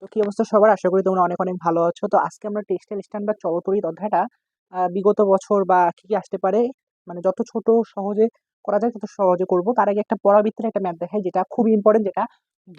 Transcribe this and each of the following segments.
তো কি অবস্থা সবার? আশা করি তোমরা অনেক অনেক ভালো আছো। তো আজকে আমরা টেক্সটাইল স্ট্যান্ড বা চলতরিৎ অধ্যায়টা বিগত বছর বা কি কি আসতে পারে, মানে যত ছোট সহজে করা যায় তত সহজে করব। তার আগে একটা পরাবৃত্তের একটা ম্যাথ দেখাই, যেটা খুবই ইম্পর্টেন্ট, যেটা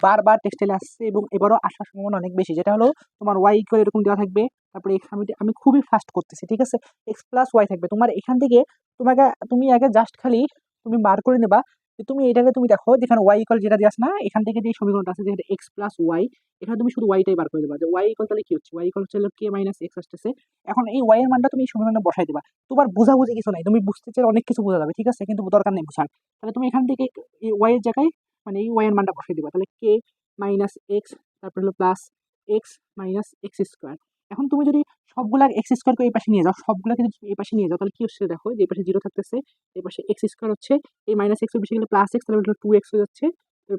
বারবার টেক্সটাইলে আসছে এবং এবারও আসার সম্ভাবনা অনেক বেশি। যেটা হলো তোমার ওয়াই ইকুয়াল এরকম দেওয়া থাকবে, তারপরে আমি আমি খুবই ফাস্ট করতেছি, ঠিক আছে? এক্স প্লাস ওয়াই থাকবে তোমার এখান থেকে। তোমাকে তুমি আগে জাস্ট খালি তুমি বার করে নেবা যে তুমি এটাকে, তুমি দেখো যেখানে ওয়াই ইকুয়াল যেটা দিয়ে আসে না, এখান থেকে যে সমীকরণটা আছে যেটা এক্স প্লাস ওয়াই, এখানে তুমি শুধু ওয়াইটাই বার করে দেবা যে ওয়াই ইকুয়াল, তাহলে কি হচ্ছে ওয়াই ইকুয়াল হচ্ছে কে মাইনাস এক্স আসতেছে। এখন এই ওয়াই এর মানটা তুমি এই সমীকরণে বসাই দেবা। তোমার বোঝাবুঝি কিছু নাই, তুমি বুঝতে চাইলে অনেক কিছু বোঝা যাবে, ঠিক আছে, কিন্তু দরকার নেই বোঝার। তাহলে তুমি এখান থেকে এই ওয়াই এর জায়গায় মানে এই ওয়াই এর মানটা বসাই দিবা, তাহলে কে মাইনাস এক্স, তারপর হলো plus x minus x square. এখন তুমি যদি সবগুলা এক্স স্কোয়ারকে এই পাশে নিয়ে যাও, সবগুলাকে যদি এই পাশে নিয়ে যাও, তাহলে কি হচ্ছে দেখো, যে এই পাশে জিরো থাকতেছে, এই পাশে এক্স স্কোয়ার হচ্ছে, এই মাইনাস এক্স এর বেশি গেলে প্লাস এক্স, তাহলে হলো টু এক্স হয়ে যাচ্ছে,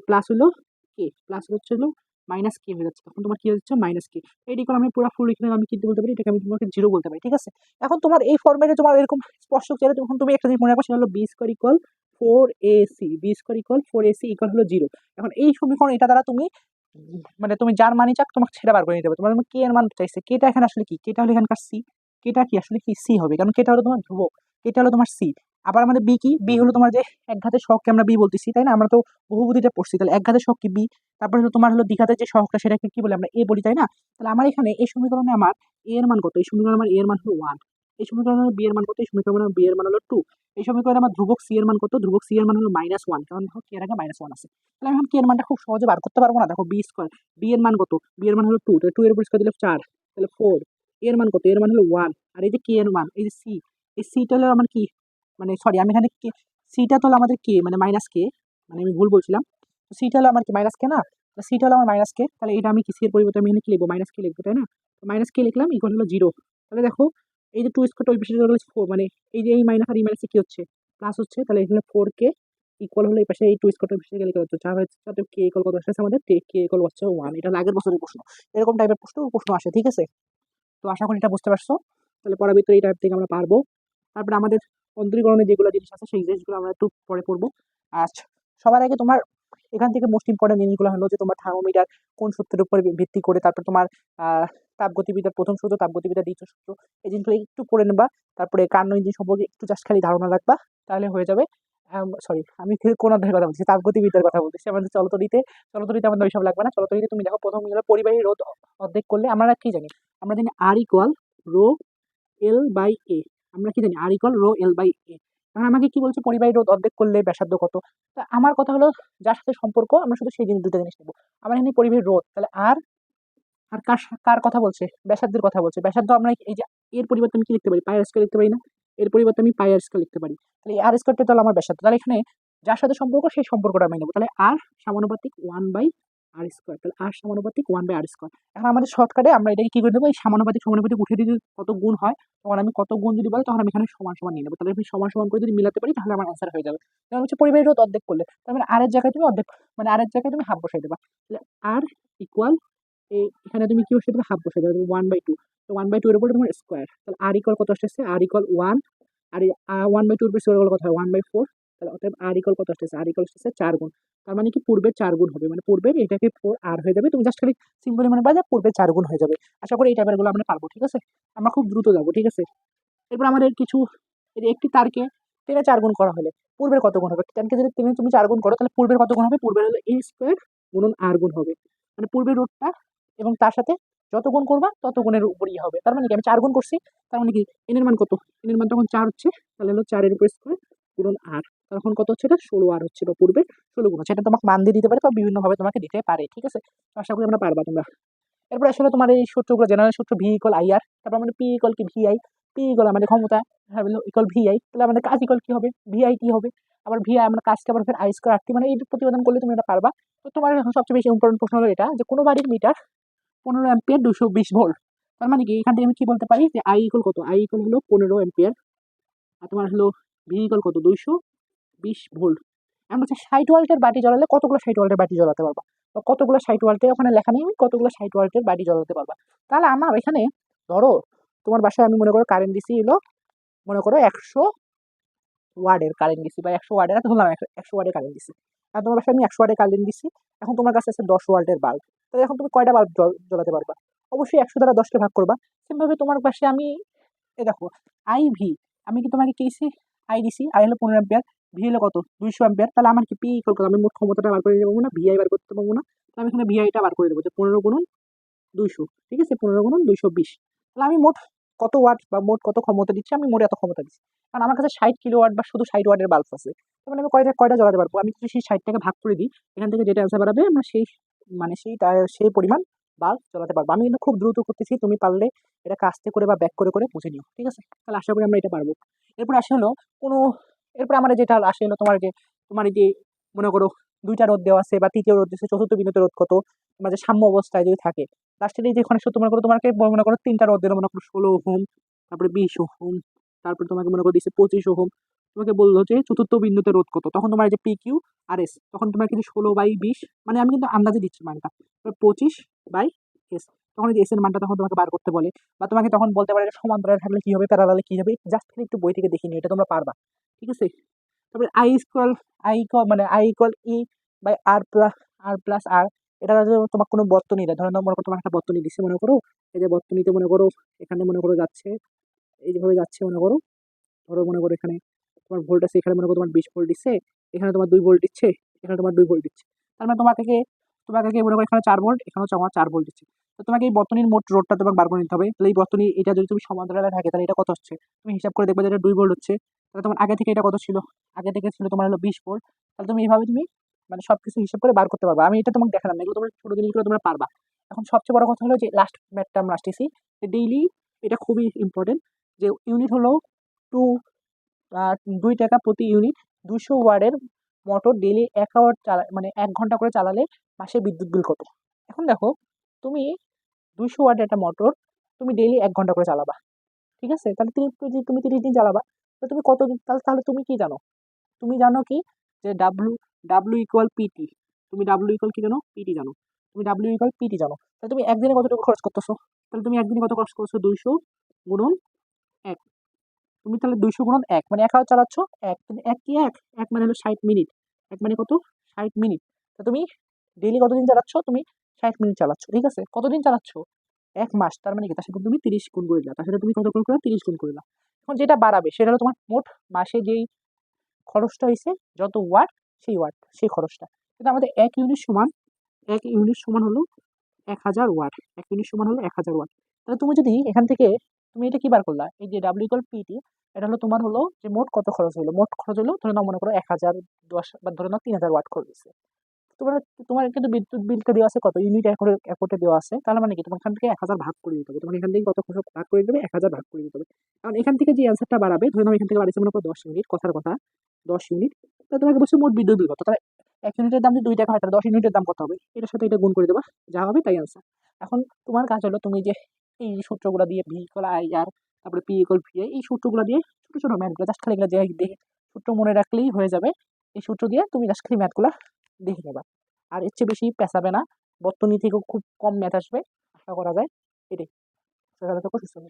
প্লাস হলো কে, প্লাস হচ্ছে হলো মাইনাস কে হয়ে যাচ্ছে, তখন তোমার কি হচ্ছে মাইনাস কে। এইটি করে আমি পুরো ফুল লিখে আমি কিন্তু বলতে পারি, এটাকে আমি তোমাকে জিরো বলতে পারি, ঠিক আছে? এখন তোমার এই ফর্মেটে তোমার এরকম স্পষ্ট চাইলে তখন তুমি একটা জিনিস মনে রাখো, সেটা হলো B square equal four A C, B square equal four A C equal হলো জিরো। এখন এই সমীকরণ এটা দ্বারা তুমি মানে তুমি যার মানই চাক তোমাকে সেটা বার করে নিতে হবে। তোমার কে এর মান চাইছে, কেটা এখানে আসলে কি, কেটা হলো এখানকার সি, কেটা কি আসলে কি সি হবে, কারণ কেটা হলো তোমার ধ্রুবক, কেটা হলো তোমার সি। আবার আমাদের বি কি, বি হলো তোমার যে এক ঘাতের সহগকে আমরা বি বলতেছি, তাই না? আমরা তো বহুপদীটা পড়ছি, তাহলে এক ঘাতের সহগ কি বি, তারপরে হলো তোমার হলো দ্বিঘাতের যে সহগটা সেটাকে কি বলে আমরা এ বলি, তাই না? তাহলে আমার এখানে এই সমীকরণে আমার এ এর মান কত, এই সমীকরণে আমার এ এর মান হলো ওয়ান, এই সমীকরণে বি এর মান কত, এই সমীকরণে বি এর মান হলো টু, এই সমীকরণে আমার ধ্রুবক সি এর মান কত, ধ্রুবক সি এর মান হলো মাইনাস ওয়ান, কারণ দেখো কে এর আগে মাইনাস ওয়ান আছে। তাহলে আমি এখন কে এর মানটা খুব সহজে বার করতে পারবো না? দেখো বি স্কোয়ার, বি এর মান কত, বি এর মান হলো টু, তাহলে টু এর উপর স্কোয়ার দিলে চার, তাহলে ফোর। এর মান কত, এর মান হলো ওয়ান, আর এই যে কে এর মান, এই যে সি, এই সিটা হলো আমার কি, মানে সরি আমি এখানে সিটা তো হলো আমাদের কে মানে মাইনাস কে, মানে আমি ভুল বলছিলাম। তো সিটা হলো আমার কি মাইনাস কে না, সিটা হলো আমার মাইনাস কে, তাহলে এটা আমি কি সি এর পরিবর্তে আমি এখানে কি লিখবো, মাইনাস কে লিখবো, তাই না? মাইনাস কে লিখলাম, ইকুয়াল হলো জিরো। তাহলে দেখো এই যে টু স্কোয়ারটা ওই পাশে চলে গেলে ফোর, মানে এই যে এই মাইনাস আর এই মাইনাসে কি হচ্ছে, প্লাস হচ্ছে, তাহলে এখানে ফোর কে ইকুয়াল হলো এই পাশে এই টু স্কোয়ারটা পাশে গেলে কত হচ্ছে, চার হচ্ছে, তাতে কে ইকুয়াল কত আসছে আমাদের, কে ইকুয়াল হচ্ছে ওয়ান। এটা হলো আগের বছরের প্রশ্ন, এরকম টাইপের প্রশ্ন প্রশ্ন আসে, ঠিক আছে? তো আশা করি এটা বুঝতে পারছো। তাহলে পরবর্তী এই টাইপ থেকে আমরা পারবো। তারপরে আমাদের অন্তরীকরণে যেগুলো জিনিস আছে সেই জিনিসগুলো আমরা একটু পরে পড়বো। আর সবার আগে তোমার এখান থেকে মোস্ট ইম্পর্টেন্ট জিনিসগুলো হলো যে তোমার থার্মোমিটার কোন সূত্রের উপর ভিত্তি করে, তারপর তোমার তাপগতিবিদ্যার প্রথম সূত্র, তাপগতিবিদ্যার দ্বিতীয় সূত্র, এই জিনিসগুলো একটু পড়ে নেবা। তারপরে কার্নো ইঞ্জিন সম্পর্কে একটু জাস্ট খালি ধারণা রাখবা, তাহলে হয়ে যাবে। সরি, আমি কোন অধ্যায়ের কথা বলছি, তাপগতিবিদ্যার কথা বলতেছি। আমাদের চলতরিতে, চলতরিতে আমাদের ওইসব লাগবে না। চলতরিতে তুমি দেখো প্রথম গেলে পরিবাহী রোধ অর্ধেক করলে আমরা কি জানি, আমরা জানি আর ইকুয়াল রো এল বাই এ, আমরা কি জানি আর ইকুয়াল রো এল বাই এ। এখন আমাকে কি বলছে, পরিবাহী রোধ অর্ধেক করলে ব্যাসার্ধ কত। তা আমার কথা হলো যার সাথে সম্পর্ক আমরা শুধু সেই জিনিস, দুটো জিনিস নেবো। আমার এখানে পরিবাহী রোধ, তাহলে আর, আর কার কার কথা বলছে, ব্যাসার্ধের কথা বলছে। ব্যাসার্ধ আমরা এই যে এর পরিবর্তে আমি কি লিখতে পারি, পাই আর স্কয়ার লিখতে পারি না, এর পরিবর্তে আমি পাই আর স্কয়ার লিখতে পারি। তাহলে আর স্কয়ারটা তাহলে আমার ব্যাসার্ধ, তাহলে এখানে যার সাথে সম্পর্ক সেই সম্পর্কটা আমি নেবো। তাহলে আর সমানুপাতিক ওয়ান বাই আর স্কয়ার, তাহলে আর সমানুপাতিক ওয়ান বাই আর স্কয়ার। এখন আমাদের শর্টকাটে আমরা এটাকে কি করে দেবো, এই সমানুপাতিক সমানুপাতিক উঠে দিতে কত গুণ হয়, তখন আমি কত গুণ যদি বলে তখন আমি এখানে সমান সমান নিয়ে নেবো। তাহলে আমি সমান সমান করে যদি মিলাতে পারি তাহলে আমার অ্যান্সার হয়ে যাবে। যেমন হচ্ছে পরিবাহী রোধ অর্ধেক করলে, তার মানে আর এর জায়গায় তুমি অর্ধেক, মানে আর এর জায়গায় তুমি হাফ বসাই দেবা। তাহলে আর ইকুয়াল এখানে তুমি কি বসে দেবে, হাফ বসে দেবে, ওয়ান বাই টু। তো ওয়ান বাই টু এর উপরে তোমার স্কোয়ার, তাহলে আর ইকুয়াল কত আসতেছে, আর ইকুয়াল ওয়ান, আর ওয়ান বাই টু এর উপর স্কোয়ার কত হয়, ওয়ান বাই ফোর। তাহলে অতএব আর ইকুয়াল কত আসতেছে, আর ইকুয়াল আসতেছে চার গুণ। তার মানে কি পূর্বের চার গুণ হবে, মানে পূর্বের এটাকে ফোর আর হয়ে যাবে। তুমি জাস্ট খালি সিম্পলি মনে পাওয়া যায় পূর্বের চার গুণ হয়ে যাবে। আশা করি এই টাইপের গুলো আমরা পারবো, ঠিক আছে? আমরা খুব দ্রুত যাবো, ঠিক আছে? এরপর আমাদের কিছু, এই যে একটি তারকে টেনে চার গুণ করা হলে পূর্বের কত গুণ হবে, টেনকে যদি টেনে তুমি চার গুণ করো তাহলে পূর্বের কত গুণ হবে, পূর্বের হলো এ স্কোয়ার গুণন আর গুণ হবে। মানে পূর্বের রুটটা এবং তার সাথে যত গুণ করবা তত গুণের উপরই হবে। তার মানে কি আমি চার গুণ করছি, তার মানে কি এন এর মান কত, এন এর মান তখন চার হচ্ছে, তাহলে হলো চারের উপর স্কোয়ার গুণন আর, তখন কত হচ্ছে, এটা 16 আর হচ্ছে, বা পূর্বে 16 গুণ হচ্ছে। এটা তোমাকে মান দিয়ে দিতে পারে বা বিভিন্ন ভাবে তোমাকে দিতে পারে, ঠিক আছে? তো আশা করি আমরা পারবা তোমরা। এরপর আসলে তোমার এই সূত্রগুলো, জেনারেল সূত্র ভি ইকুয়াল আই আর, তারপর আমাদের পি ইকুয়াল কি ভি আই, পি ইকুয়াল আমাদের ক্ষমতা ইকুয়াল ভি আই, তাহলে আমাদের কাজ ইকুয়াল কি হবে, ভি আই কি হবে, আবার ভি আই আমরা কাজকে আবার ফের আই স্কোয়ার আর টি, মানে এই প্রতিপাদন করলে তুমি এটা পারবা। তো তোমার এখন সবচেয়ে বেশি ইম্পর্টেন্ট প্রশ্ন হলো এটা, যে কোনো বাড়ির মিটার 15 অ্যাম্পিয়ার 220 ভোল্ট। তার মানে কি এখান থেকে আমি কি বলতে পারি, যে আই ইকুয়াল কত, আই ইকুয়াল হলো 15 অ্যাম্পিয়ার, আর তোমার হলো ভি ইকুয়াল কত, 220 ভোল্ট। আমরা হচ্ছে 60 ওয়াটের বাতি জ্বালালে কতগুলো 60 ওয়াটের বাতি জ্বালাতে পারবা, বা কতগুলো 60 ওয়াটের, ওখানে লেখা নেই কতগুলো 60 ওয়াটের বাতি জ্বালাতে পারবা। তাহলে আমার এখানে ধরো তোমার বাসায় আমি মনে করো কারেন্ট দিছি এলো, মনে করো 100 ওয়ার্ডের কারেন্ট দিছি বা 100 ওয়ার্ডের, ধরলাম 100 ওয়ার্ডের কারেন্ট দিছি। এখন তোমার বাসায় আমি 100 ওয়ার্ডের কারেন্ট দিছি। এখন তোমার কাছে আছে 10 ওয়ার্ডের বাল্ব। তাহলে এখন তুমি কয়টা বাল্ব জ্বলাতে পারবা? অবশ্যই 100 দ্বারা 10কে ভাগ করবা। সেমভাবে তোমার পাশে আমি এই দেখো আই ভি, আমি কি তোমাকে কি দিছি? আই দিছি, আই হলো 15 অ্যাম্পিয়ার, ভি হলো কত? 200 অ্যাম্পিয়ার। তাহলে আমার কি পি ইকুয়াল কত? আমি মোট ক্ষমতাটা বার করে নিতে পারবো না, ভিআই বার করতে পারবো না। তো আমি এখানে ভিআইটা বার করে দেবো যে 15 গুণন 200, ঠিক আছে? 15 গুণন 220। তাহলে আমি মোট কত ওয়াট বা মোট কত ক্ষমতা দিচ্ছি? আমি মোট এত ক্ষমতা দিচ্ছি। কারণ আমার কাছে 60 কিলোওয়াট বা শুধু 60 ওয়াটের বাল্ব আছে। তার মানে আমি কয়টা কয়টা জ্বালাতে পারবো? আমি যদি সেই 60টাকে ভাগ করে দিই, এখান থেকে যেটা অ্যান্সার বাড়াবে আমরা সেই মানে সেই পরিমাণ বাল্ব জ্বালাতে পারবো। আমি কিন্তু খুব দ্রুত করতেছি, তুমি পারলে এটাকে আস্তে করে বা ব্যাক করে করে বুঝে নিও, ঠিক আছে? তাহলে আশা করি আমরা এটা পারবো। এরপর আসে হলো কোনো, এরপর আমার যেটা আসে হলো তোমার এই যে মনে করো 2টা রোধ দেওয়া আছে বা 3য় রোধ দিচ্ছে, চতুর্থ বিন্দুতে রোধ কত? তোমার যে সাম্য অবস্থায় যদি থাকে, লাস্টের এই যে এখানে মনে করো তোমাকে মনে করো 3টা রোধ দিল, মনে করো 16 ওহম, তারপরে 20 ওহম, তারপরে তোমাকে মনে করো দিচ্ছে 25 ওহম। তোমাকে বললো যে চতুর্থ বিন্দুতে রোধ কত, তখন তোমার এই যে পি কিউ আর এস, তখন তোমার কিন্তু 16/20, মানে আমি কিন্তু আন্দাজে দিচ্ছি মানটা, 25/s। তখন এই যে এস এর মানটা তখন তোমাকে বার করতে বলে, বা তোমাকে তখন বলতে পারে সমান্তরালে থাকলে কি হবে, প্যারালালে কি হবে, জাস্ট খালি একটু বই থেকে দেখে নিও, এটা তোমরা পারবা, ঠিক আছে? তারপরে I equal E by R plus R, এটা যদি তোমার কোনো বর্তনী দেয়, ধরো মনে করো তোমার একটা বর্তনী দিচ্ছে, মনে করো এই যে বর্তনীতে মনে করো এখানে মনে করো যাচ্ছে, এই যেভাবে যাচ্ছে মনে করো, ধরো মনে করো এখানে তোমার ভোল্ট আছে, এখানে মনে করো তোমার 20 ভোল্ট দিচ্ছে, এখানে তোমার 2 ভোল্ট দিচ্ছে, এখানে তোমার 2 ভোল্ট দিচ্ছে। তার মানে তোমাকে মনে করো এখানে 4 ভোল্ট, এখানে হচ্ছে আমার 4 ভোল্ট দিচ্ছে। তো তোমাকে এই বর্তনীর মোট রোধটা তোমাকে বার করে নিতে হবে। তাহলে এই বর্তনী এটা যদি তুমি সমান্তরালে থাকে, তাহলে এটা কত হচ্ছে? তুমি হিসাব করে দেখবে যে এটা 2 ভোল্ট হচ্ছে। তাহলে তোমার আগে থেকে এটা কত ছিল? আগে থেকে ছিল তোমার হলো 20 ভোল্ট। তাহলে তুমি এইভাবে তুমি মানে সবকিছু হিসাব করে বার করতে পারবা। আমি এটা তোমাকে দেখালাম, এগুলো তোমার ছোট জিনিসগুলো তোমরা পারবা। এখন সবচেয়ে বড় কথা হলো যে লাস্ট ম্যাথটা আমরা আসতেছি, ডেইলি, এটা খুবই ইম্পর্টেন্ট, যে ইউনিট হলো টু 2 টাকা প্রতি ইউনিট। 200 ওয়ার্ডের মোটর ডেইলি 1 আওয়ার মানে 1 ঘন্টা করে চালালে মাসে বিদ্যুৎ বিল কত? এখন দেখো, তুমি 200 ওয়ার্ডের একটা মোটর তুমি ডেইলি 1 ঘন্টা করে চালাবা, ঠিক আছে? তাহলে তুমি 30 দিন চালাবা, তো তুমি কতদিন, তাহলে তাহলে তুমি কি জানো? তুমি জানো কি যে ডাব্লু ডাব্লু ইকুয়াল পিটি, তুমি ডাব্লু ইকুয়াল কি জানো? পিটি জানো। তুমি ডাব্লু ইকুয়াল পিটি জানো, তাহলে তুমি একদিনে কতটুকু খরচ করতেছো? তাহলে তুমি একদিনে কত খরচ করছো? 200 গুণন 1। তুমি তাহলে 200 গুণন 1 মানে 1 আওয়ার চালাচ্ছ। এক কিন্তু এক কি এক এক মানে হলো 60 মিনিট। এক মানে কত? 60 মিনিট। তো তুমি ডেইলি কতদিন চালাচ্ছ? তুমি 60 মিনিট চালাচ্ছ, ঠিক আছে? কতদিন চালাচ্ছ? 1 মাস। তার মানে কি, তার সাথে তুমি 30 গুণ করে দিলা, তার সাথে তুমি কত গুণ করলা? 30 গুণ করে দিলা। এখন যেটা বাড়াবে সেটা হলো তোমার মোট মাসে যেই খরচটা হয়েছে, যত ওয়াট সেই ওয়াট সেই খরচটা। কিন্তু আমাদের 1 ইউনিট সমান হলো 1000 ওয়াট। 1 ইউনিট সমান হলো 1000 ওয়াট। তাহলে তুমি যদি এখান থেকে তুমি এটা কি বার করলা, এই যে ডাব্লিউ ইকুয়াল পিটি, এটা হলো তোমার হলো যে মোট কত খরচ হলো। মোট খরচ হলো ধরে নাও মনে করো 1010 বা ধরে নাও 3000 ওয়াট খরচ হয়েছে। তোমার তোমার কিন্তু বিদ্যুৎ বিলটা দেওয়া আছে কত? ইউনিট একরে দেওয়া আছে। তার মানে কি, তোমার এখান থেকে 1000 ভাগ করে দিতে হবে। তোমার এখান থেকে কত খরচ ভাগ করে দিতে হবে? 1000 ভাগ করে দিতে হবে। কারণ এখান থেকে যে অ্যান্সারটা বাড়াবে, ধরে নাও এখান থেকে বাড়িয়েছে মনে করো 10 ইউনিট, কথার কথা 10 ইউনিট, তা তোমাকে বলছে মোট বিদ্যুৎ বিল কত। তাহলে 1 ইউনিটের দাম যদি 2 টাকা হয়, তাহলে 10 ইউনিটের দাম কত হবে? এটার সাথে এটা গুণ করে দেবা, যা হবে তাই অ্যান্সার। এখন তোমার কাজ হলো তুমি যে এই সূত্রগুলো দিয়ে ভি ইকুয়াল আই আর, তারপরে পি ইকুয়াল ভি আই, এই সূত্রগুলো দিয়ে ছোট ছোট ম্যাথগুলো জাস্ট খালি এগুলো দেখে সূত্র মনে রাখলেই হয়ে যাবে। এই সূত্র দিয়ে তুমি জাস্ট খালি ম্যাথগুলো দেখে নেবা, আর এর চেয়ে বেশি পেঁচাবে না। বর্তনী থেকেও খুব কম ম্যাথ আসবে আশা করা যায়। এটাই। তাহলে তো সুস্থ হবে।